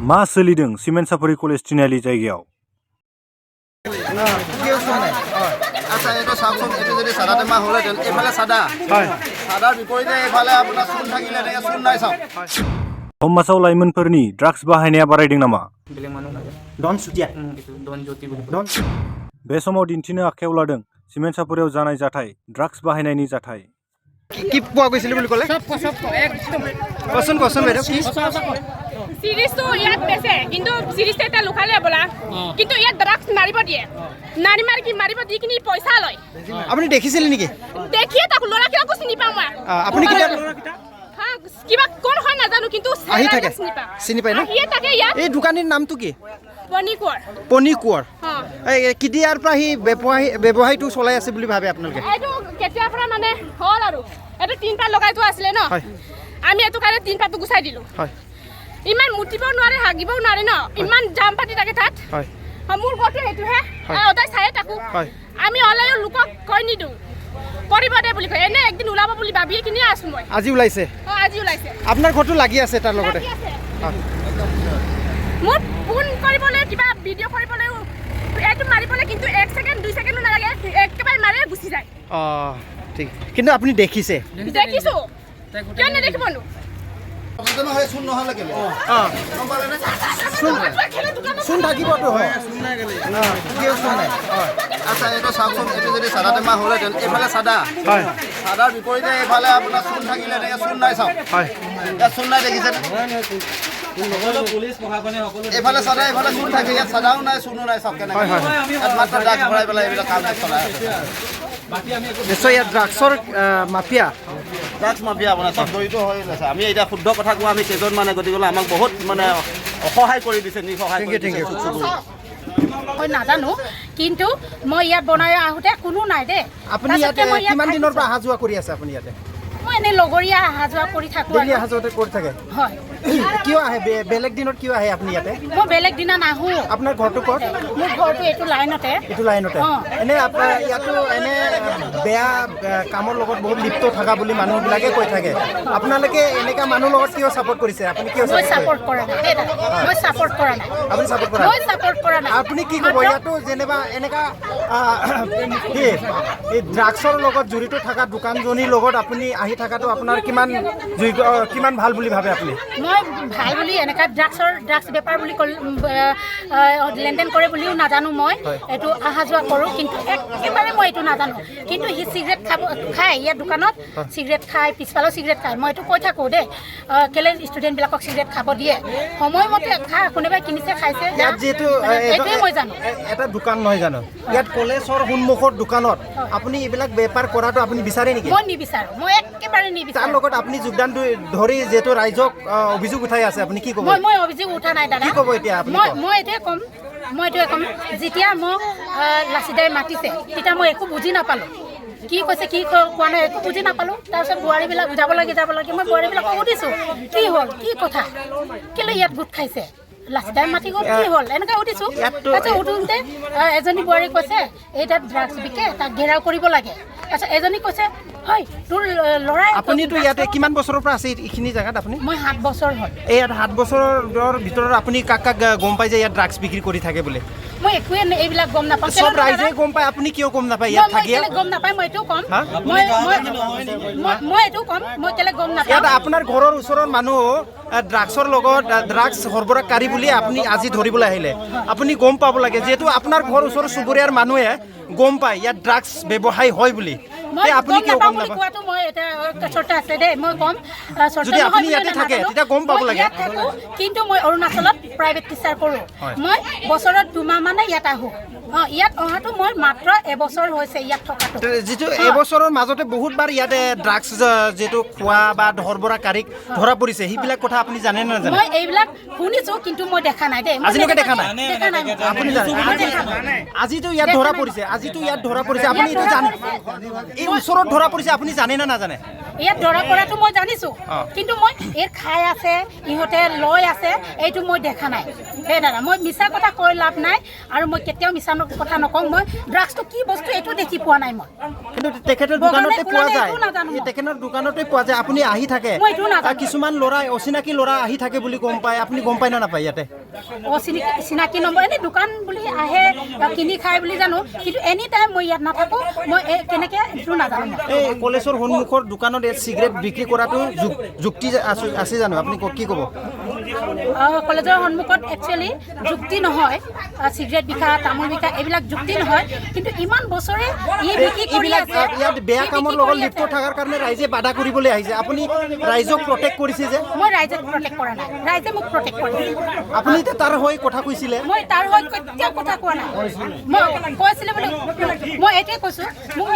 मा सोलिदों cement सापरि college तिनालि जायगायाव আচ্ছা এইটো চাওকচোন এইটো যদি চাদা টেমা হ'লেহেঁতেন এইফালে চাদা চাদাৰ বিপৰীতে এইফালে আপোনাৰ চূণ থাকিলে এনেকৈ চূণ নাই চাওক समाजाव लाइमोनफोरनि ड्राग्स बाहायनाया बारायदों नामा बे समाव दिन्थिनो आखायाव लादों सिमेन्ट सापरियाव जानाय जाथाय ड्राग्स बाहायनायनि जाथाय কি পোৱা গৈছিল বুলি ক'লে কচোন বাইদেউ কি সিরিজটো ইয়াত বেছে কিন্তু সিরিজটা এটা লুকালে বলা কিন্তু ইয়াত ড্রাগস মারিব দিয়ে নারী মারি কি মারিব দি কিনি পয়সা লয় আপুনি দেখিছিল নেকি দেখিয়ে তাক লৰা কিয় চিনি পাওঁ মই আপুনি কি হ্যাঁ কিবা কোন হয় নাজানো কিন্তু আহি থাকে চিনি পায় না আহিয়ে থাকে ইয়াত এই দোকানীৰ নামটো কি পনিকুৱাৰ এই কিদিয়াৰ পৰা সি ব্যৱসায়টো চলাই আছে বুলি ভাবে আপোনালোকে এইটো কেতিয়াৰ পৰা মানে হ'ল আৰু এইটো তিনটা লগাই থোৱা আছিলে ন আমি এইটো কাৰণে তিনটাটো গুচাই দিলো হয় ইমান মুতিব নোৱাৰে হাগিবও নোৱাৰে ন ইমান জাম পাতি থাকে তাত হয় মোৰ ঘৰটো এইটোহে অদাই চাই থাকো আমি অলায়ো লোকক কৈ নিদিওঁ কৰিব দে বুলি কয় এনে একদিন ওলাব বুলি ভাবিয়ে কিনি আছো মই আজি ওলাইছে আপোনাৰ ঘৰটো লাগি আছে তাৰ লগতে মোৰ ফোন কৰিবলৈ কিবা ভিডিঅ' কৰিবলৈ এইটো মাৰিবলৈ কিন্তু 1 ছেকেণ্ড 2 ছেকেণ্ডো নালাগে একেবাৰে মাৰে গুচি যায় ঠিক কিন্তু আপুনি দেখিছে দেখিছো কিয় নেদেখিবনো চূণ নহ'লে কেলে চূণ থাকিবতো হয় আচ্ছা এইটো চাওকচোন এইটো যদি চাদা টেমা হ'লেহেঁতেন এইফালে চাদা চাদাৰ বিপৰীতে এইফালে আপোনাৰ চূণ থাকিলে এনেকৈ চূণ নাই চাওক ইয়াত চূণ নাই দেখিছেনে এইফালে চাদা এইফালে চূণ থাকে ইয়াত চাদাও নাই চূণো নাই চাওক কেনেকৈ ইয়াত মাত্ৰ ড্ৰাগছ ভৰাই পেলাই এইবিলাক কাম চলাই আছে নিশ্চয় ইয়াত ড্ৰাগছৰ মাফিয়া ড্ৰাগছ মাফিয়া আপোনাৰ চব জড়িত হৈ আছে আমি এতিয়া শুদ্ধ কথা কোৱা আমি কেইজন মানে গতিকে আমাক বহুত মানে সহায় কৰি দিছে নিসহায় কৰি দিছে মই নাজানো কিন্তু মই ইয়াত বনাই আহোঁতে কোনো নাই দেই আপুনি ইয়াতে কিমান দিনৰ পৰা অহা যোৱা কৰি আছে আপুনি ইয়াতে মই এনে লগৰীয়া অহা যোৱা কৰি থাকোঁ অহা যোৱা কৰি থাকে হয় কিয় আহে বেলেগ দিনত কিয় আহে আপুনি ইয়াতে মই বেলেগ দিনা নাহোঁ আপোনাৰ ঘৰটো ক'ত মোৰ ঘৰটো এইটো লাইনতে এনে আপোনাৰ ইয়াতো এনে বেয়া কামৰ লগত বহুত লিপ্ত থকা বুলি মানুহবিলাকে কৈ থাকে আপোনালোকে এনেকা মানুহৰ লগত কিয় ছাপোৰ্ট কৰিছে আপুনি কিয় ছাপোৰ্ট কৰা নাই মই ছাপোৰ্ট কৰা নাই আপুনি ছাপোৰ্ট কৰা নাই আপুনি কি ক'ব ইয়াতো যেনিবা এনেকা এই ড্ৰাগছৰ লগত জড়িত থকা দোকানজনীৰ লগত আপুনি আহি থকাটো আপোনাৰ কিমান ভাল বুলি ভাবে আপুনি মই ভাল বুলি এনেকা ড্ৰাগছ বেপাৰ বুলি লেনদেন কৰে বুলিও নাজানো মই এইটো অহা যোৱা কৰোঁ কিন্তু একেবাৰে মই এইটো নাজানো কিন্তু সি চিগাৰেট খায় ইয়াৰ দোকানত চিগাৰেট খায় পিছফালেও চিগাৰেট খায় মই এইটো কৈ থাকোঁ দেই কেলে ষ্টুডেণ্টবিলাকক চিগাৰেট খাব দিয়ে সময়মতে কোনোবাই কিনিছে খাইছে এইটোৱে মই জানো এটা দোকান নহয় জানো ইয়াত কলেজৰ সন্মুখৰ দোকানত আপুনি এইবিলাক বেপাৰ কৰাটো আপুনি বিচাৰে নেকি মই নিবিচাৰোঁ মই একেবাৰে নিবিচাৰোঁ তাৰ লগত আপুনি যোগদান ধৰি যিহেতু ৰাইজক অভিযোগ উঠাই আছে আপুনি কি ক'ব মই অভিযোগ উঠা নাই দাদা কি ক'ব এতিয়া মই এইটোৱে ক'ম যেতিয়া মোক লাচিদাই মাতিছে তেতিয়া মই একো বুজি নাপালোঁ কি কৈছে কি কোৱা নাই একো বুজি নাপালোঁ তাৰপিছত বোৱাৰীবিলাক যাব লাগে মই বোৱাৰীবিলাকক সুধিছোঁ কি হ'ল কি কথা কেলৈ ইয়াত গোট খাইছে লাচিদাই মাতি গ'ল কি হ'ল এনেকৈ সুধিছোঁ তাৰপিছত সুধোঁতে এজনী বোৱাৰী কৈছে এই তাত ড্ৰাগছ বিকে তাক ঘেৰাও কৰিব লাগে তাৰপিছত এজনী কৈছে হয় তোৰ ল'ৰাই আপুনিতো ইয়াতে কিমান বছৰৰ পৰা আছে এইখিনি জেগাত আপুনি মই 7 বছৰ হ'ল এই 7 বছৰৰ ভিতৰত আপুনি কাক গম পাই যে ইয়াত ড্ৰাগছ বিক্ৰী কৰি থাকে বোলে মই একোৱে এইবিলাক গম নাপাওঁ চব ৰাইজে গম পায় আপুনি কিয় গম নাপায় ইয়াত থাকিয়ে গম নাপায় মই এইটো ক'ম মই এইটো ক'ম মই কেলে গম নাপাওঁ ইয়াত আপোনাৰ ঘৰৰ ওচৰৰ মানুহ ড্ৰাগছৰ লগত ড্ৰাগছ সৰবৰাহকাৰী বুলি আপুনি আজি ধৰিবলৈ আহিলে আপুনি গম পাব লাগে যিহেতু আপোনাৰ ঘৰৰ ওচৰৰ চুবুৰীয়াৰ মানুহে গম পায় ইয়াত ড্ৰাগছ ব্যৱসায় হয় বুলি আপুনি কিয় গম নাপায় মই এটা চৰ্চা আছে দেই মই ক'ম যদি আপুনি ইয়াতে থাকে তেতিয়া গম পাব লাগে কিন্তু মই অৰুণাচলত প্ৰাইভেট টিচাৰ কৰোঁ মই বছৰত 2 মাহ মানে ইয়াত আহোঁ ইয়াত অহাটো মই মাত্ৰ এবছৰ হৈছে ইয়াত থকাটো যিটো এবছৰৰ মাজতে বহুতবাৰ ইয়াতে ড্ৰাগছ যিটো খোৱা বা সৰবৰাহকাৰীক ধৰা পৰিছে সেইবিলাক কথা আপুনি জানে নে নাজানে মই এইবিলাক শুনিছোঁ কিন্তু মই দেখা নাই দেই আজিলৈকে দেখা নাই আপুনি আজিতো ইয়াত ধৰা পৰিছে আপুনি এইটো জানে এই ওচৰত ধৰা পৰিছে আপুনি জানে নে নাজানে ইয়াত ধৰা পৰাটো মই জানিছোঁ কিন্তু মই এই খাই আছে ইহঁতে লৈ আছে এইটো মই দেখা নাই সেই দাদা মই মিছা কথা কৈ লাভ নাই আৰু মই কেতিয়াও মিছা কথা নকওঁ মই ড্ৰাগছটো কি বস্তু এইটো দেখি পোৱা নাই মই কিন্তু তেখেতৰ দোকানতে পোৱা যায় তেখেতৰ দোকানতে পোৱা যায় আপুনি আহি থাকে মই এইটো নাজানো কিছুমান ল'ৰা অচিনাকি ল'ৰা আহি থাকে বুলি গম পায় আপুনি গম পায় না নাপায় ইয়াতে চিনাকি নম্বৰ এনেই দোকান বুলি আহে কিনি খাই বুলি জানো কিন্তু এনি টাইম মই ইয়াত নাথাকোঁ মই কেনেকৈ এইটো নাজানো এই কলেজৰ সন্মুখৰ দোকানত এই চিগাৰেট বিক্ৰী কৰাটো যুক্তি আছে জানো আপুনি কি ক'ব কলেজৰ সন্মুখত একচুৱেলি যুক্তি নহয় চিগাৰেট বিকা তামোল বিকা এইবিলাক যুক্তি নহয় কিন্তু ইমান বছৰে ইয়াত বেয়া কামৰ লগত লিপ্ত থকাৰ কাৰণে ৰাইজে বাধা কৰিবলৈ আহিছে আপুনি ৰাইজক প্ৰটেক্ট কৰিছে যে মই ৰাইজক প্ৰটেক্ট কৰা নাই ৰাইজে মোক প্ৰটেক্ট কৰিছে আপুনি এতিয়া তাৰ হৈ কথা কৈছিলে মই তাৰ হৈ কেতিয়াও কথা কোৱা নাই মই কৈছিলে বুলি মই এইটোৱে কৈছোঁ মোক